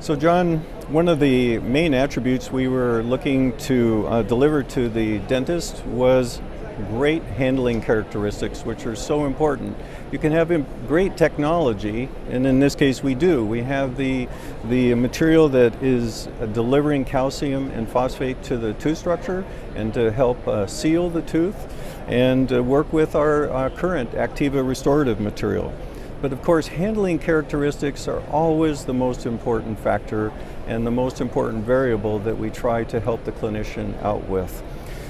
So John, one of the main attributes we were looking to deliver to the dentist was great handling characteristics, which are so important. You can have great technology, and in this case we do. We have the material that is delivering calcium and phosphate to the tooth structure and to help seal the tooth and work with our current ACTIVA restorative material. But of course, handling characteristics are always the most important factor and the most important variable that we try to help the clinician out with.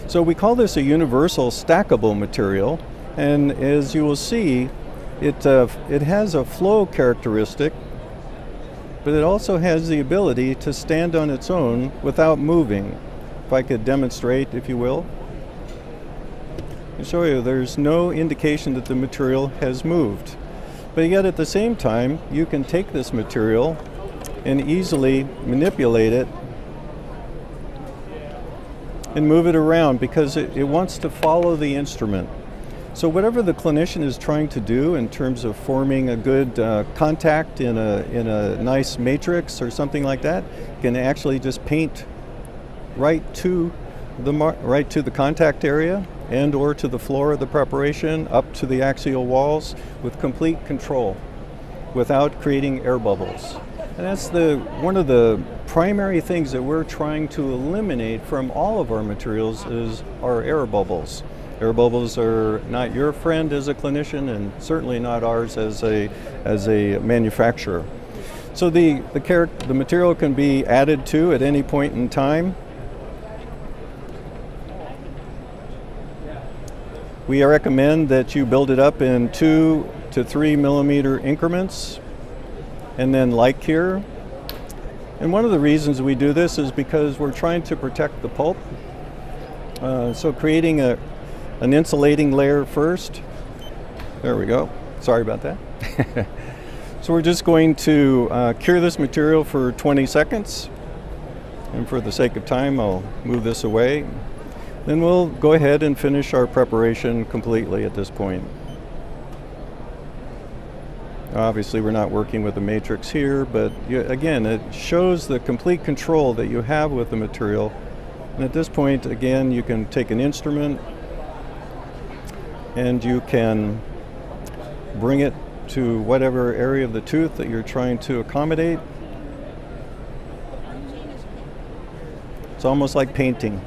So we call this a universal stackable material, and as you will see, it has a flow characteristic, but it also has the ability to stand on its own without moving. If I could demonstrate, if you will. I'll show you there's no indication that the material has moved. But yet at the same time, you can take this material and easily manipulate it and move it around because it wants to follow the instrument. So whatever the clinician is trying to do in terms of forming a good contact in a nice matrix or something like that, can actually just paint right to the contact area and or to the floor of the preparation, up to the axial walls with complete control without creating air bubbles. And that's one of the primary things that we're trying to eliminate from all of our materials is our air bubbles. Air bubbles are not your friend as a clinician and certainly not ours as a manufacturer. So the material can be added to at any point in time. We recommend that you build it up in 2 to 3 millimeter increments and then light cure. And one of the reasons we do this is because we're trying to protect the pulp. So creating an insulating layer first. There we go. Sorry about that. So we're just going to cure this material for 20 seconds. And for the sake of time, I'll move this away. Then we'll go ahead and finish our preparation completely at this point. Obviously, we're not working with a matrix here, but again, it shows the complete control that you have with the material. And at this point, again, you can take an instrument and you can bring it to whatever area of the tooth that you're trying to accommodate. It's almost like painting.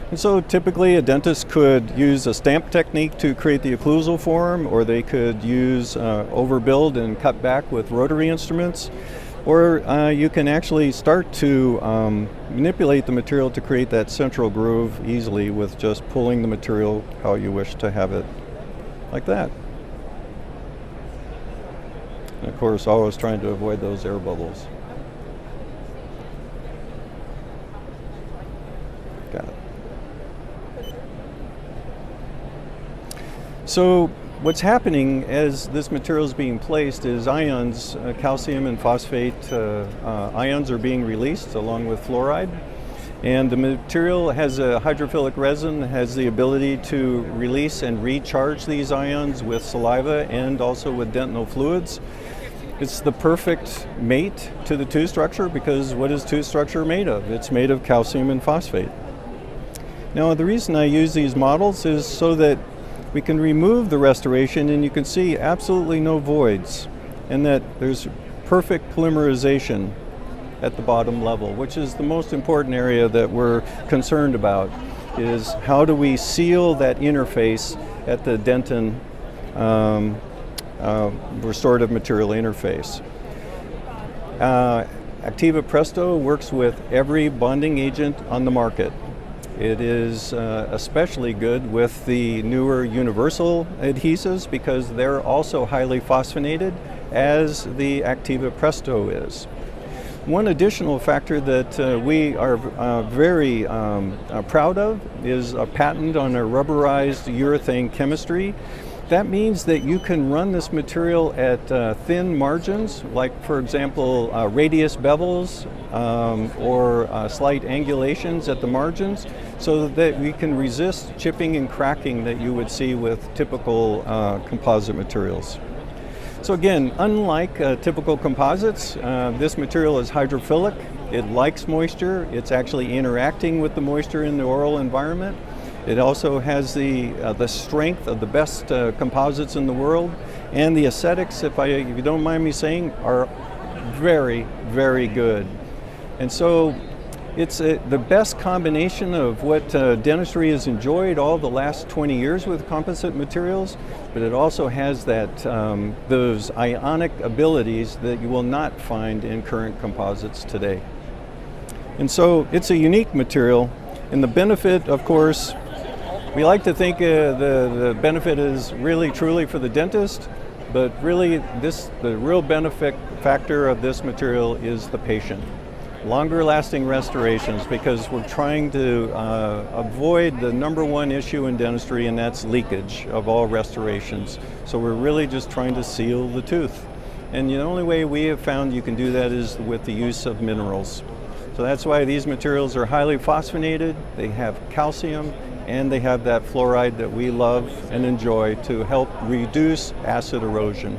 And so typically a dentist could use a stamp technique to create the occlusal form, or they could use overbuild and cut back with rotary instruments, or you can actually start to manipulate the material to create that central groove easily with just pulling the material how you wish to have it, like that. And of course, always trying to avoid those air bubbles. Got it. So what's happening as this material is being placed is ions, calcium and phosphate ions are being released along with fluoride. And the material has a hydrophilic resin, has the ability to release and recharge these ions with saliva and also with dental fluids. It's the perfect mate to the tooth structure because what is tooth structure made of? It's made of calcium and phosphate. Now the reason I use these models is so that we can remove the restoration and you can see absolutely no voids, and that there's perfect polymerization at the bottom level, which is the most important area that we're concerned about, is how do we seal that interface at the dentin restorative material interface. ACTIVA Presto works with every bonding agent on the market. It is especially good with the newer universal adhesives because they're also highly phosphonated, as the ACTIVA Presto is. One additional factor that we are very proud of is a patent on a rubberized urethane chemistry. That means that you can run this material at thin margins, like for example radius bevels or slight angulations at the margins, so that we can resist chipping and cracking that you would see with typical composite materials. So again, unlike typical composites, this material is hydrophilic. It likes moisture. It's actually interacting with the moisture in the oral environment. It also has the strength of the best composites in the world, and the aesthetics, if you don't mind me saying, are very, very good. And so it's the best combination of what dentistry has enjoyed all the last 20 years with composite materials, but it also has those ionic abilities that you will not find in current composites today. And so it's a unique material, and the benefit, of course, we like to think the benefit is really truly for the dentist, but really the real benefit factor of this material is the patient. Longer lasting restorations, because we're trying to avoid the number one issue in dentistry, and that's leakage of all restorations. So we're really just trying to seal the tooth. And the only way we have found you can do that is with the use of minerals. So that's why these materials are highly phosphonated, they have calcium, and they have that fluoride that we love and enjoy to help reduce acid erosion.